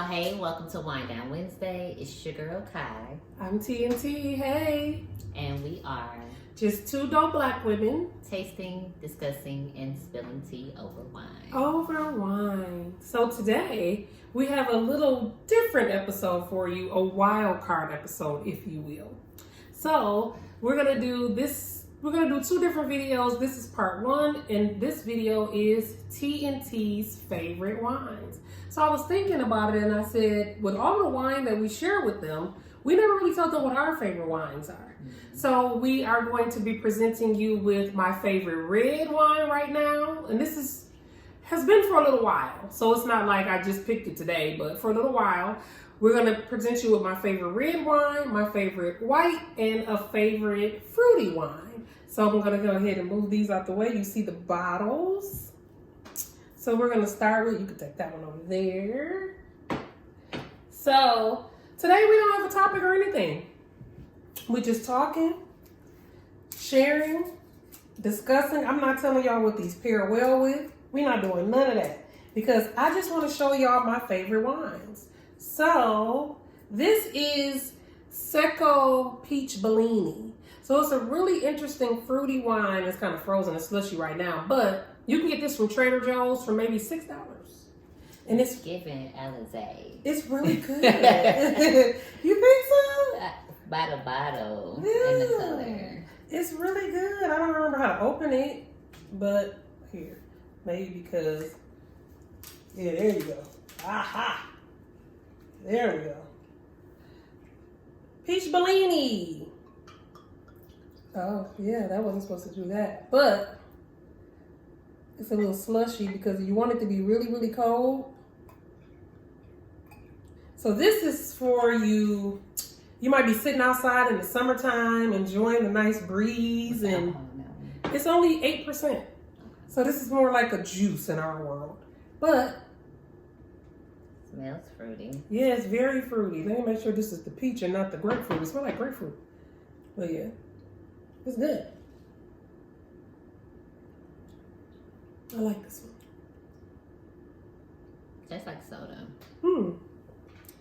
y'all. Hey, welcome to Wind Down Wednesday. It's your girl Kai. I'm TNT. Hey. And we are just two dope black women tasting, discussing, and spilling tea over wine. Over wine. So today we have a little different episode for you, a wild card episode, if you will. So we're gonna do this. We're gonna do two different videos. This is part one, and this video is TNT's favorite wines. So I was thinking about it, and I said, with all the wine that we share with them, we never really told them what our favorite wines are. Mm-hmm. So we are going to be presenting you with my favorite red wine right now, and this has been for a little while. So it's not like I just picked it today, but for a little while. We're going to present you with my favorite red wine, my favorite white, and a favorite fruity wine. So I'm going to go ahead and move these out the way. You see the bottles. So we're going to start with, you can take that one over there. So today we don't have a topic or anything. We're just talking, sharing, discussing. I'm not telling y'all what these pair well with. We're not doing none of that because I just want to show y'all my favorite wines. So this is Secco Peach Bellini. So it's a really interesting fruity wine. It's kind of frozen and slushy right now, but you can get this from Trader Joe's for maybe $6. And it's giving Alizé. It's really good. You think so? By the bottle yeah. and the color. It's really good. I don't remember how to open it, but here, maybe because, yeah, there you go. Aha. There we go. Peach Bellini. Oh, yeah, that wasn't supposed to do that. But it's a little slushy because you want it to be really, really cold. So this is for you. You might be sitting outside in the summertime, enjoying the nice breeze, and it's only 8%. So this is more like a juice in our world. But smells fruity. yeah, it's very fruity. Let me make sure this is the peach and not the grapefruit. It smells like grapefruit. But yeah, it's good. I like this one. Tastes like soda.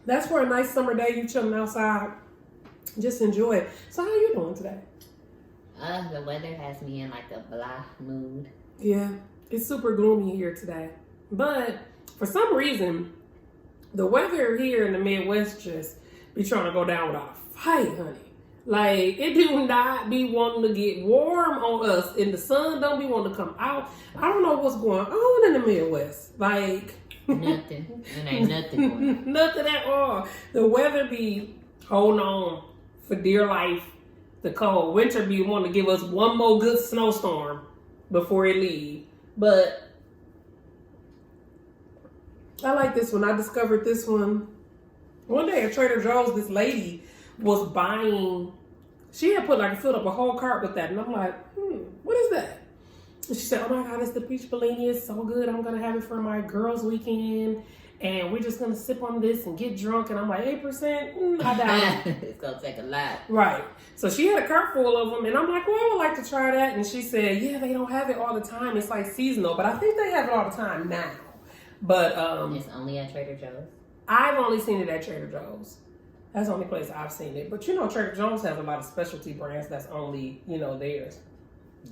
That's for a nice summer day. You chilling outside. Just enjoy it. So how are you doing today? The weather has me in like a blah mood. Yeah, it's super gloomy here today. But for some reason, the weather here in the Midwest just be trying to go down without a fight, honey. Like, it do not be wanting to get warm on us, and the sun don't be wanting to come out. I don't know what's going on in the Midwest. Like, nothing. It ain't nothing going on. Nothing at all. The weather be holding on for dear life. The cold winter be wanting to give us one more good snowstorm before it leave. But I like this one. I discovered this one one day at Trader Joe's. This lady was buying, she had filled up a whole cart with that. And I'm like, what is that? And she said, oh my God, it's the Peach Bellini. It's so good. I'm going to have it for my girls' weekend. And we're just going to sip on this and get drunk. And I'm like, 8%? I doubt it. It's going to take a lot. Right. So she had a cart full of them. And I'm like, well, I would like to try that. And she said, yeah, they don't have it all the time. It's like seasonal. But I think they have it all the time now. But it's only at Trader Joe's? I've only seen it at Trader Joe's. That's the only place I've seen it. But you know, Trader Joe's has a lot of specialty brands that's only, theirs. Yeah.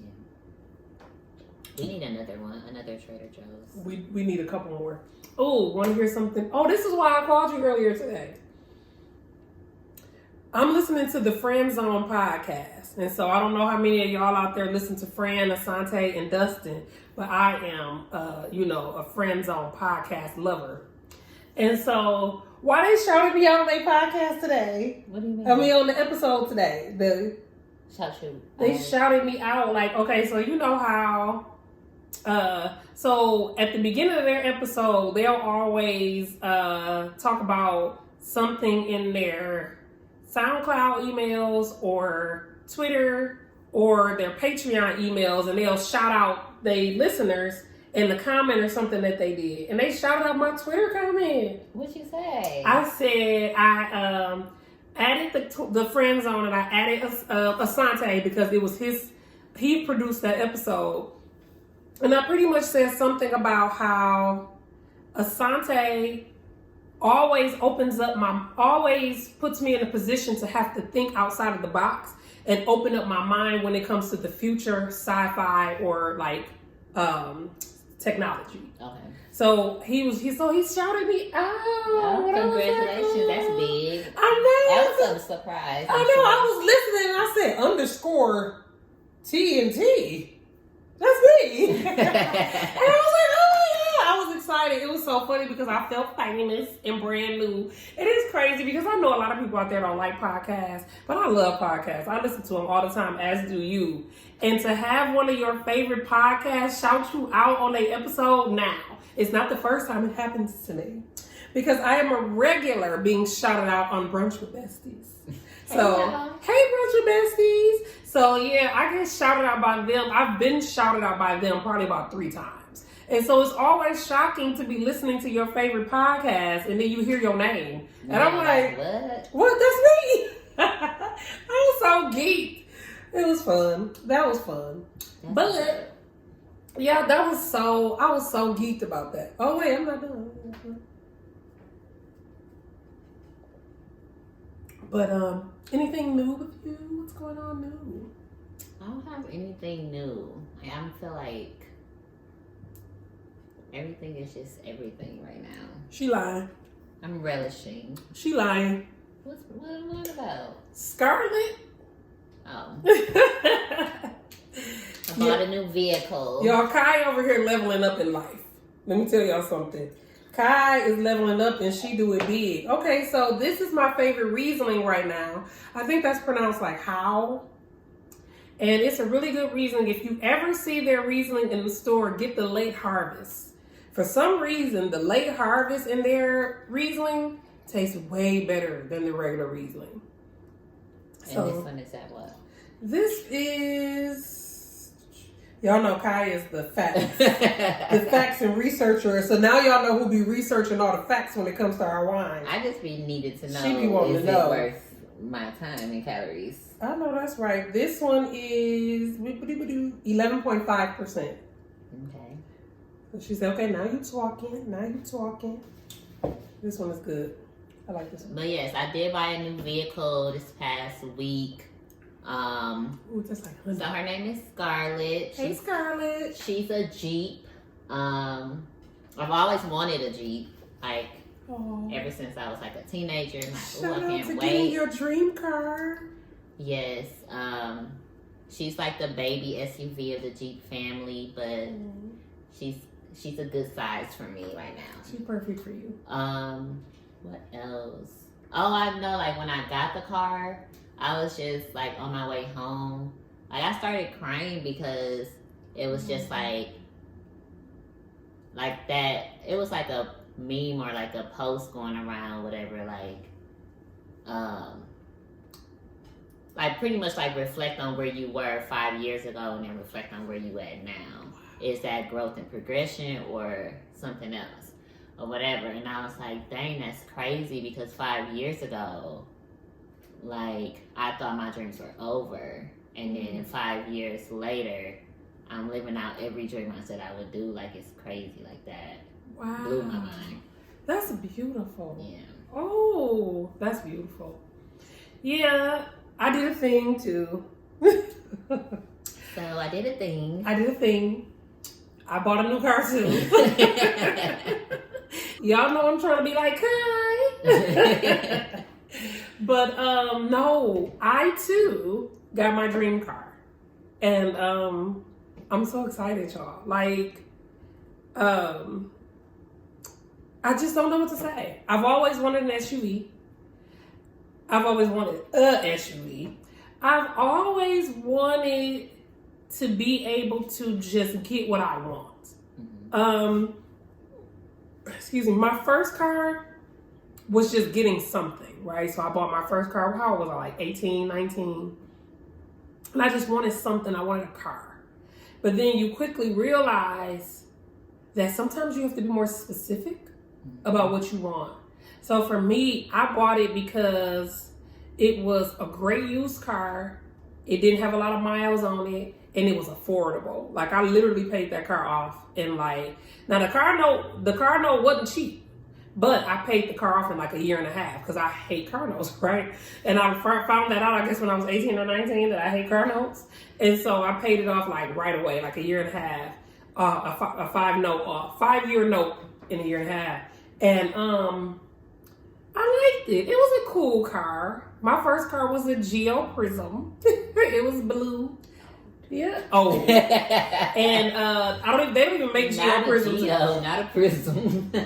We need another one, another Trader Joe's. We need a couple more. Oh, want to hear something? Oh, this is why I called you earlier today. I'm listening to the Friend Zone podcast. And so I don't know how many of y'all out there listen to Fran, Asante, and Dustin. But I am, a Friend Zone podcast lover. And so why they shouted me out on their podcast today? What do you mean? On the episode today. They shouted me out like, okay, so you know how, so at the beginning of their episode, they'll always talk about something in their SoundCloud emails or Twitter or their Patreon emails, and they'll shout out their listeners in the comment or something that they did. And they shouted out my Twitter comment. What'd you say? I said I added the Friend Zone, and I added Asante because it was he produced that episode. And I pretty much said something about how Asante always always puts me in a position to have to think outside of the box and open up my mind when it comes to the future, sci-fi, or like technology. Okay. So he shouted me out. Oh, congratulations, that's big. I know. That was a surprise. I know. I was listening and I said underscore TNT. That's me. And I was like, oh yeah. I was excited. It was so funny because I felt famous and brand new. It is crazy because I know a lot of people out there don't like podcasts, but I love podcasts. I listen to them all the time, as do you. And to have one of your favorite podcasts shout you out on an episode now, it's not the first time it happens to me. Because I am a regular being shouted out on Brunch with Besties. So, hey Brunch with Besties. So yeah, I get shouted out by them. I've been shouted out by them probably about 3 times. And so it's always shocking to be listening to your favorite podcast and then you hear your name. And I'm like, what? That's me. I was so geeked. It was fun. That was fun. But yeah, I was so geeked about that. Oh wait, I'm not done. But anything new with you? What's going on new? I don't have anything new. I feel like everything is just everything right now. She lying. I'm relishing. She lying. What about? Scarlett? Oh. I bought a new vehicle. Y'all, Kai over here leveling up in life. Let me tell y'all something. Kai is leveling up and she do it big. Okay, so this is my favorite Riesling right now. I think that's pronounced like how. And it's a really good Riesling. If you ever see their Riesling in the store, get the late harvest. For some reason, the late harvest in their Riesling tastes way better than the regular Riesling. And this one is at what? This is, y'all know Kai is the facts, the facts and researcher. So now y'all know who be researching all the facts when it comes to our wine. I just be needed to know. She be wanting is to know. It worth my time and calories? I know that's right. This one is 11.5%. Okay. She said, "Okay, now you talking. Now you talking." This one is good. I like this one. But yes, I did buy a new vehicle this past week. Ooh, that's like So her name is Scarlett. Hey, Scarlett. She's a Jeep. I've always wanted a Jeep, like ever since I was like a teenager. I'm like, Shout I out can't to wait. getting your dream car. Yes. She's like the baby SUV of the Jeep family, but she's a good size for me right now. She's perfect for you. What else? Oh, I know, like when I got the car, I was just like on my way home. Like I started crying because it was just like that. It was like a meme or like a post going around, whatever, like pretty much like reflect on where you were 5 years ago and then reflect on where you at now. Is that growth and progression or something else or whatever? And I was like, dang, that's crazy because 5 years ago, like I thought my dreams were over. And then 5 years later, I'm living out every dream I said I would do. Like it's crazy like that. Wow. Blew my mind. That's beautiful. Yeah. Oh, that's beautiful. Yeah, I did a thing too. So I did a thing. I bought a new car too. Y'all know I'm trying to be like Kai. But no, I too got my dream car. And I'm so excited, y'all. Like I just don't know what to say. I've always wanted an SUV. I've always wanted a SUV. I've always wanted to be able to just get what I want. Excuse me. My first car was just getting something, right? So I bought my first car. How old was I? Like 18, 19. And I just wanted something. I wanted a car. But then you quickly realize that sometimes you have to be more specific about what you want. So for me, I bought it because it was a great used car. It didn't have a lot of miles on it, and it was affordable. Like I literally paid that car off in like, now the car note wasn't cheap, But I paid the car off in like a year and a half because I hate car notes, right? And I found that out, I guess, when I was 18 or 19 that I hate car notes. And so I paid it off like right away, like a year and a half, a 5-year note in a year and a half. And I liked it. It was a cool car. My first car was a Geo Prism. It was blue. Yeah. Oh. And they don't even make Geo Prisms. Not a prism. They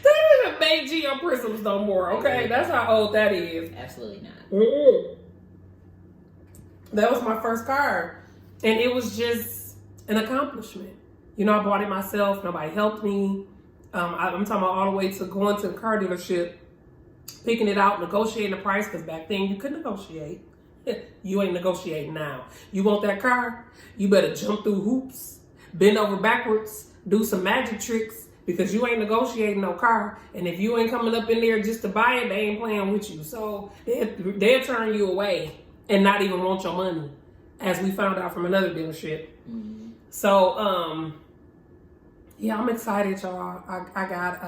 don't even make Geo Prisms no more, okay? That's how old that is. Absolutely not. Mm-mm. That was my first car. And it was just an accomplishment. You know, I bought it myself. Nobody helped me. I'm talking about all the way to going to the car dealership, picking it out, negotiating the price, because back then you could negotiate. You ain't negotiating now. You want that car? You better jump through hoops, bend over backwards, do some magic tricks, because you ain't negotiating no car. And if you ain't coming up in there just to buy it, they ain't playing with you. So they'll turn you away and not even want your money, as we found out from another dealership. Mm-hmm. So, yeah, I'm excited, y'all. I got,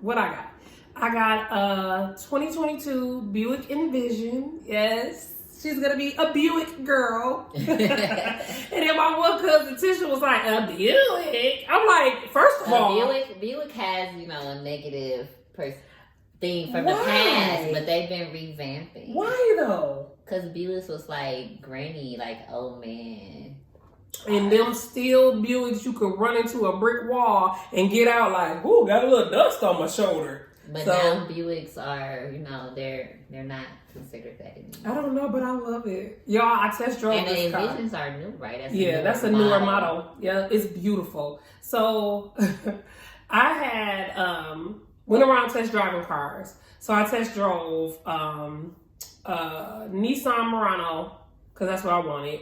what I got? I got a 2022 Buick Envision. Yes, she's gonna be a Buick girl. And then my one cousin Tisha was like, a Buick? I'm like, first of all, Buick has, a negative thing from the past, but they've been revamping. Why though? Because Buick was like granny, like old man. And them steel Buicks, you could run into a brick wall and get out like, ooh, got a little dust on my shoulder. But now Buicks are, they're not considered that anymore. I don't know, but I love it. Y'all, I test drove this car. And the Envisions are new, right? That's a newer model. Yeah, it's beautiful. So I had, went around test driving cars. So I test drove Nissan Murano, because that's what I wanted.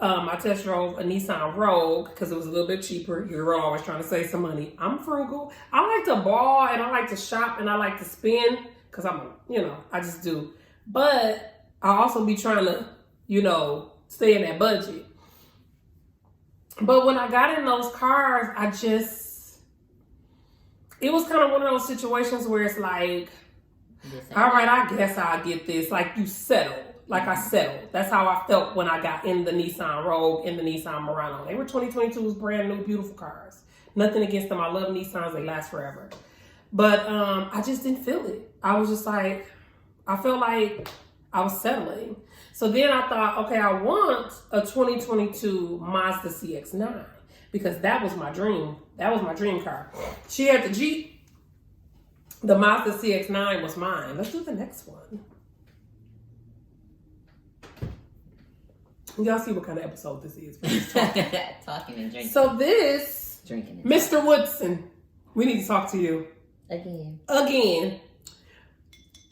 I test drove a Nissan Rogue because it was a little bit cheaper. You're always trying to save some money. I'm frugal. I like to ball and I like to shop and I like to spend because I just do. But I also be trying to, stay in that budget. But when I got in those cars, it was kind of one of those situations where it's like, all right, I guess I'll get this. Like you settled. Like I settled. That's how I felt when I got in the Nissan Rogue, in the Nissan Murano. They were 2022's brand new, beautiful cars. Nothing against them. I love Nissans. They last forever. But I just didn't feel it. I was just like, I felt like I was settling. So then I thought, okay, I want a 2022 Mazda CX-9 because that was my dream. That was my dream car. She had the Jeep. The Mazda CX-9 was mine. Let's do the next one. Y'all see what kind of episode this is. Talking and drinking. So this, drinking, Mr. Woodson, we need to talk to you. Again.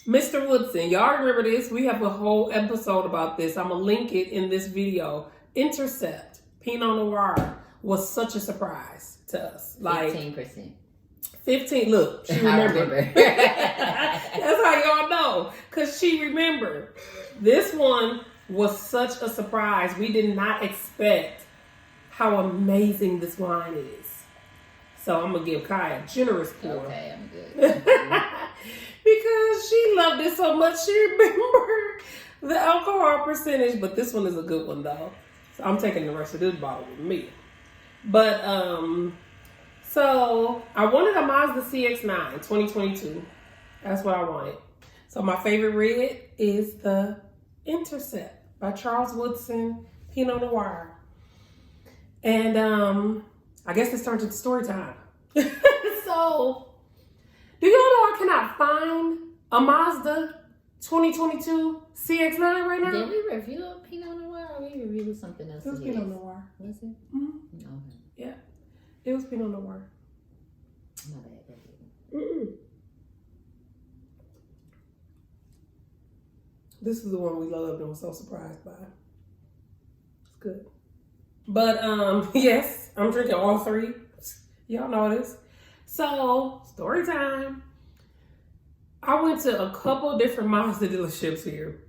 Mr. Woodson, y'all remember this? We have a whole episode about this. I'm going to link it in this video. Intercept Pinot Noir was such a surprise to us. Like 15%. 15, look, she remembered. That's how y'all know, because she remembered. This one was such a surprise. We did not expect how amazing this wine is. So I'm going to give Kai a generous pour. Okay, I'm good. Because she loved it so much, she remembered the alcohol percentage. But this one is a good one, though. So I'm taking the rest of this bottle with me. But, so I wanted a Mazda CX-9 2022. That's what I wanted. So my favorite red is the Intercept by Charles Woodson Pinot Noir. And I guess this turns into story time. So, do y'all know I cannot find a Mazda 2022 CX-9 right now? Did we review a Pinot Noir or we reviewed something else? It was Pinot Noir. Was it? Mm-hmm. Okay. Yeah, it was Pinot Noir. My bad. Mm-mm. This is the one we loved and was so surprised by. It's good. But, yes, I'm drinking all three. Y'all know this. So, story time. I went to a couple different Mazda dealerships here.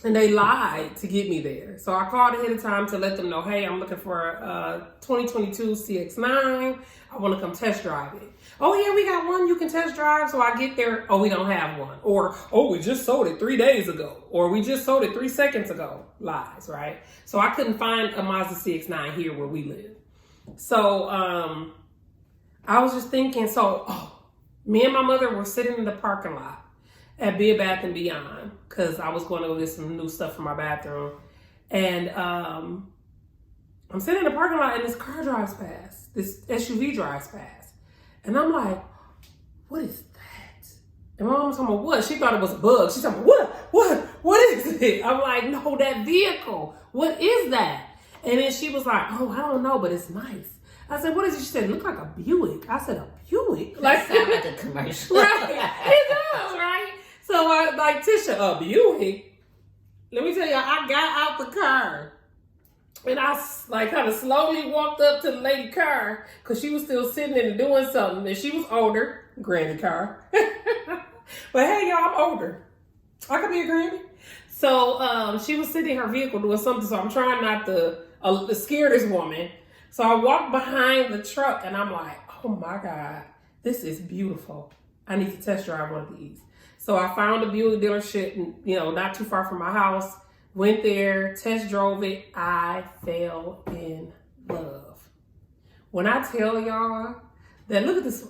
And they lied to get me there. So I called ahead of time to let them know, hey, I'm looking for a 2022 CX-9. I want to come test drive it. Oh, yeah, we got one you can test drive. So I get there. Oh, we don't have one. Or, oh, we just sold it 3 days ago. Or we just sold it 3 seconds ago. Lies, right? So I couldn't find a Mazda CX-9 here where we live. So I was just thinking, me and my mother were sitting in the parking lot at Bed Bath & Beyond because I was going to go get some new stuff for my bathroom. And I'm sitting in the parking lot and this car drives past. This SUV drives past. And I'm like, what is that? And my mom was talking about what? She thought it was a bug. She's talking about, what is it? I'm like, no, that vehicle. What is that? And then she was like, oh, I don't know, but it's nice. I said, what is it? She said, it looked like a Buick. I said, a Buick? Like, sound like a commercial. Right. It does, right? So I like, Tisha, a Buick? Let me tell you, I got out the car. And I like kind of slowly walked up to the lady car because she was still sitting there doing something. And she was older, granny car. But hey, y'all, I'm older. I could be a granny. So she was sitting in her vehicle doing something. So I'm trying not to scare this woman. So I walked behind the truck and I'm like, oh my God, this is beautiful. I need to test drive one of these. So I found a Buick dealership, not too far from my house. Went there, test drove it. I fell in love. When I tell y'all that, look at this,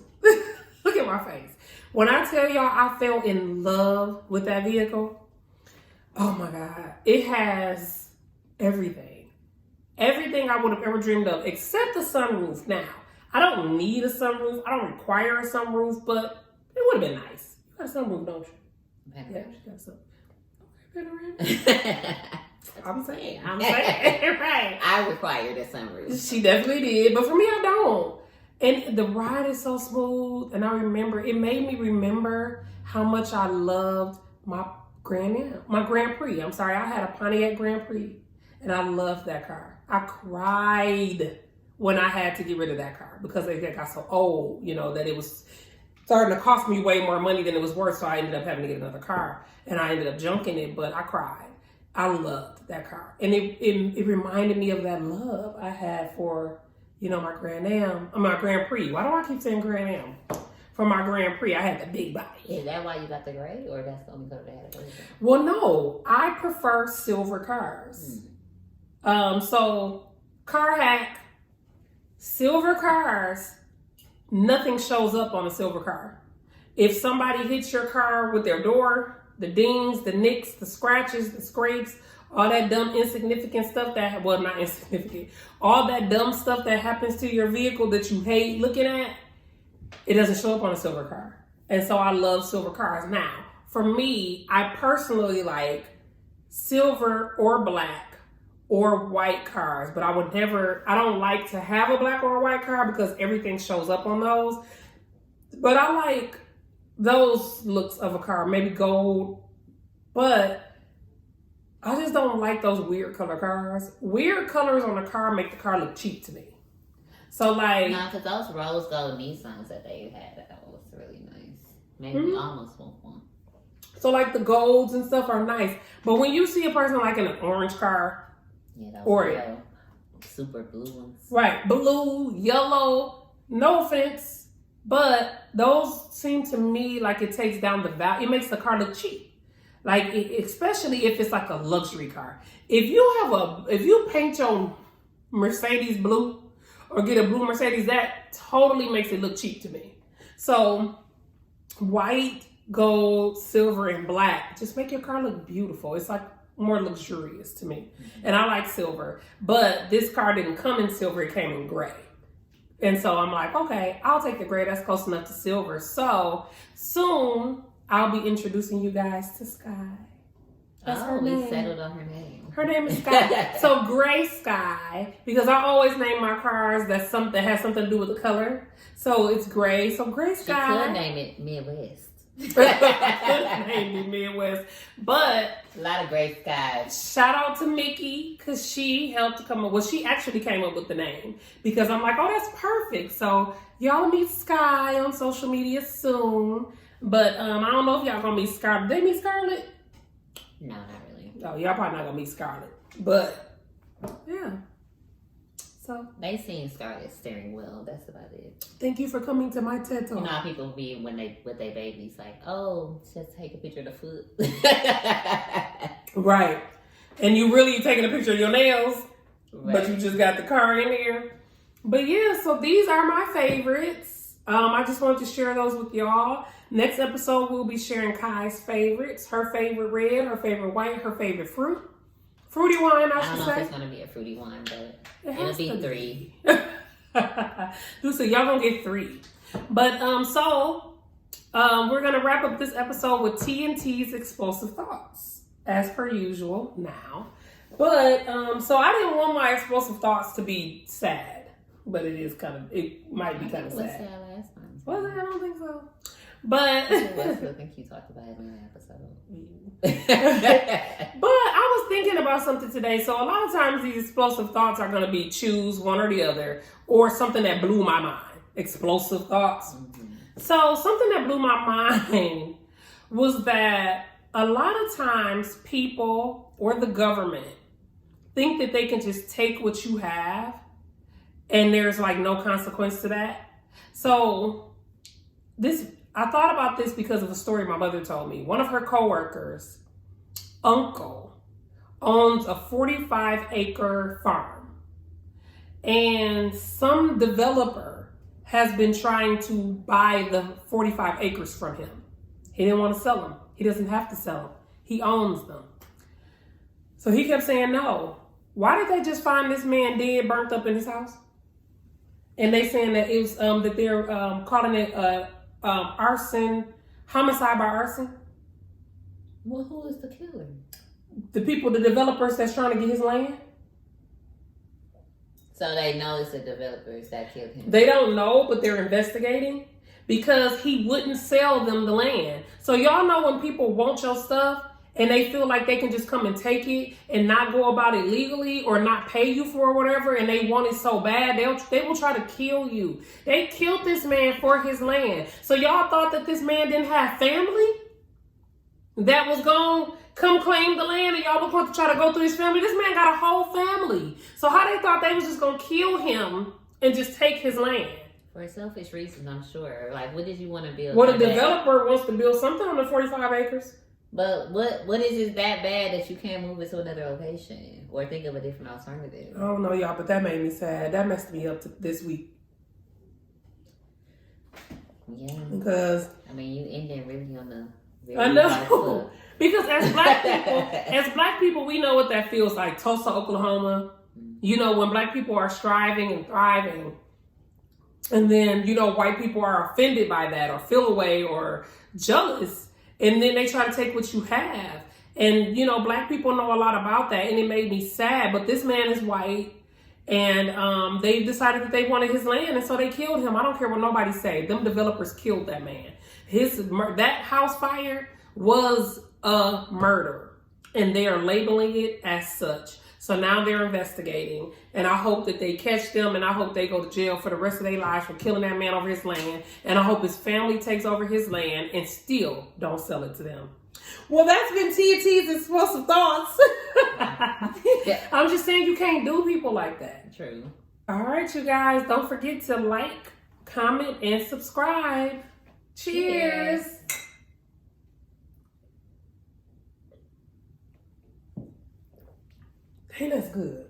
look at my face. When I tell y'all I fell in love with that vehicle, oh my God, it has everything. Everything I would have ever dreamed of, except the sunroof. Now, I don't need a sunroof. I don't require a sunroof, but it would have been nice. You got a sunroof, don't you? Yeah, she got a sunroof. Okay, I'm saying, right. I required a sunroof. She definitely did, but for me, I don't. And the ride is so smooth, and I remember, it made me remember how much I loved my Grand Prix. I'm sorry, I had a Pontiac Grand Prix, and I loved that car. I cried when I had to get rid of that car because it got so old, that it was starting to cost me way more money than it was worth. So I ended up having to get another car and I ended up junking it, but I cried. I loved that car. And it reminded me of that love I had for, my Grand Prix. Why do I keep saying Grand Am? For my Grand Prix, I had the big body. Is that why you got the gray or that's the only color they had? Well, no, I prefer silver cars. So car hack, silver cars, nothing shows up on a silver car. If somebody hits your car with their door, the dings, the nicks, the scratches, the scrapes, all that dumb insignificant stuff not insignificant, all that dumb stuff that happens to your vehicle that you hate looking at, it doesn't show up on a silver car. And so I love silver cars. Now, for me, I personally like silver or black or white cars, but I don't like to have a black or a white car because everything shows up on those. But I like those looks of a car, maybe gold, but I just don't like those weird color cars. Weird colors on a car make the car look cheap to me. So like... No, because those rose gold Nissans that they had, that was really nice. Maybe we almost want one. So like the golds and stuff are nice. But when you see a person like in an orange car, yeah, or super blue ones. Right, blue, yellow, no offense, but those seem to me like it takes down the value. It makes the car look cheap. Like, especially if it's like a luxury car. If you paint your Mercedes blue or get a blue Mercedes, that totally makes it look cheap to me. So white, gold, silver, and black just make your car look beautiful. It's like more luxurious to me. And I like silver, but this car didn't come in silver, it came in gray. And so I'm like, okay, I'll take the gray, that's close enough to silver. So soon I'll be introducing you guys to Sky. That's her name. We settled on her name. Her name is Sky. So Gray Sky, because I always name my cars that has something to do with the color. So it's gray. So Gray Sky. She could name it Midwest. Name it Midwest. But a lot of gray skies. Shout out to Mickey, because she helped to come up. Well, she actually came up with the name because I'm like, oh, that's perfect. So y'all meet Sky on social media soon. But I don't know if y'all gonna meet Scarlett. They meet Scarlett? No, not really. Oh, y'all probably not gonna meet Scarlett, but yeah. So they seen Scarlett steering wheel. That's about it. Thank you for coming to my TED Talk. You know how people be when they with their babies, like, oh, just take a picture of the foot. Right. And you really taking a picture of your nails, Right. but you just got the car in there. But yeah, so these are my favorites. I just wanted to share those with y'all. Next episode, we'll be sharing Kai's favorites. Her favorite red, her favorite white, her favorite fruit. Fruity wine, I should don't know say. if it's going to be a fruity wine, but it'll be 3. So y'all gonna get 3. But we're gonna wrap up this episode with TNT's explosive thoughts, as per usual now. But so I didn't want my explosive thoughts to be sad, but it might be kind of sad. Last time. Was it? I don't think so. But I think you talked about it in the episode. But I was thinking about something today. So a lot of times these explosive thoughts are going to be choose one or the other, or something that blew my mind. Explosive thoughts. Mm-hmm. So something that blew my mind was that a lot of times people or the government think that they can just take what you have and there's like no consequence to that. So I thought about this because of a story my mother told me. One of her coworkers' uncle owns a 45-acre farm. And some developer has been trying to buy the 45 acres from him. He didn't want to sell them. He doesn't have to sell them. He owns them. So he kept saying no. Why did they just find this man dead, burnt up in his house? And they saying that it was that they're calling it arson, homicide by arson. Well, who is the killer? The developers that's trying to get his land. So they know it's the developers that killed him. They don't know, but they're investigating because he wouldn't sell them the land. So y'all know when people want your stuff and they feel like they can just come and take it and not go about it legally or not pay you for whatever, and they want it so bad, they will try to kill you. They killed this man for his land. So y'all thought that this man didn't have family that was going to come claim the land, and y'all were going to try to go through his family? This man got a whole family. So how they thought they was just going to kill him and just take his land? For selfish reasons, I'm sure. Like, what did you want to build? Well, the developer wants to build something on the 45 acres. But what is it that bad that you can't move it to another location or think of a different alternative? I don't know, y'all, but that made me sad. That messed me up this week. Yeah. Because I mean, you ended really on the. I know. Because as black people, we know what that feels like. Tulsa, Oklahoma. You know, when black people are striving and thriving, and then, you know, white people are offended by that or feel away or jealous. And then they try to take what you have. And, you know, black people know a lot about that. And it made me sad. But this man is white. And they decided that they wanted his land. And so they killed him. I don't care what nobody say. Them developers killed that man. That house fire was a murder. And they are labeling it as such. So now they're investigating, and I hope that they catch them, and I hope they go to jail for the rest of their lives for killing that man over his land, and I hope his family takes over his land and still don't sell it to them. Well, that's been TNT's explosive thoughts. I'm just saying you can't do people like that. True. All right, you guys, don't forget to like, comment, and subscribe. Cheers. Hey, that's good.